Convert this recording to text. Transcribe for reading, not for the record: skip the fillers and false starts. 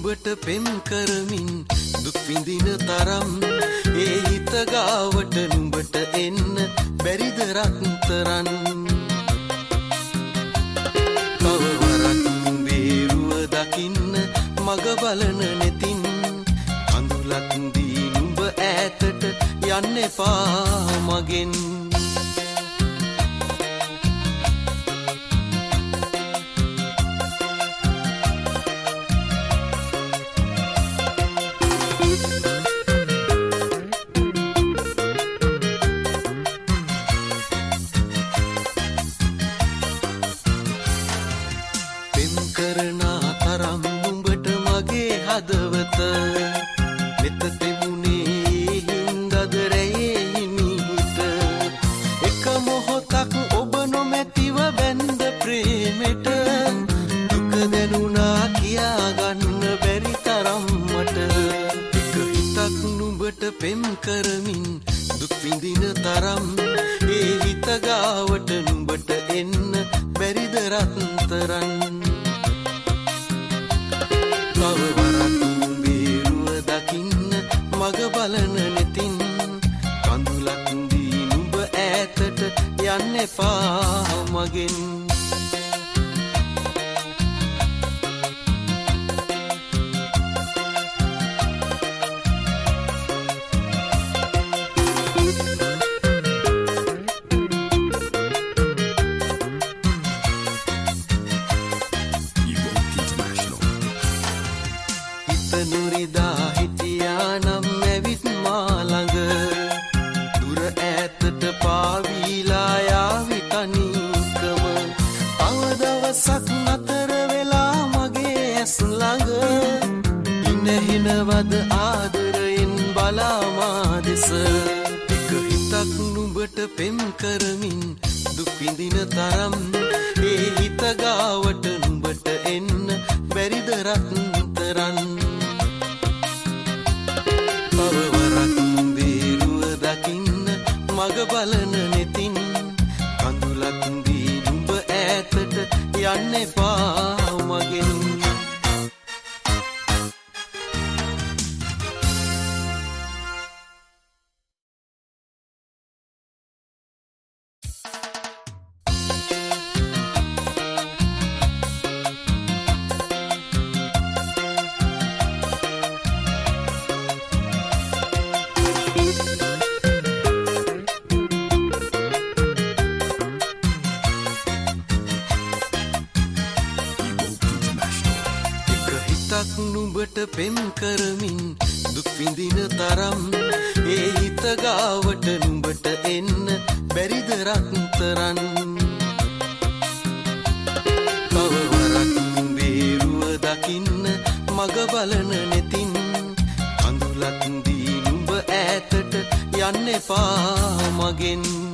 නුඹට පෙම් කරමින් දුක් විඳින තරම් ඒ හිත ගාවට නුඹට එන්න බැරිද රත්තරන් කවවරක් බේරුව දකින්න මග බලන නෙතින් අඳුලක් දී නුඹ ඈතට යන්න එපා මගෙන් හදවත මෙත තිබුණේ හින්දද රැයේ හිමිහිට එක මොහොතක් ඔබ නොමැතිව බැන්ද ප්‍රේමෙට දුක දැනුණා කියාගන්න බැරි තරම් මට එක හිතක් නුඹට පෙම් කරමින් දුක් විඳින තරම් ඒ හිත ගාවට නුඹට එන්න බැරිද රත්තරන් මග බලන නෙතින් කඳුලක් දී නුඹ ඈතට යන්න එපා මගෙන් හිත නුරිදා හිටියා නම් ඇවිත් මා ළඟ දුර ඈතට පාවීලා යාවි තනිකම තව දවසක් නතර වෙලා මගේ ඇස් ළඟ ඉනහිනවද ආදරයෙන් බලා මා දෙස එක හිතක් නුඹට පෙම් කරමින් දුක් විඳින තරම් ඒ හිත ගාවට නුඹට එන්න බැරිද රත්තරන් මග බලන නෙතින් කඳුලක් දී නුඹ ඈතට යන්න එපා මගෙන් නුඹට පෙම් කරමින් දුක් විඳින තරම් ඒ හිත ගාවට නුඹට එන්න බැරිද රත්තරන් කවවරක් බේරුව දකින්න මග බලන නෙතින් කඳුලක් දී නුඹ ඈතට යන්න එපා මගෙන්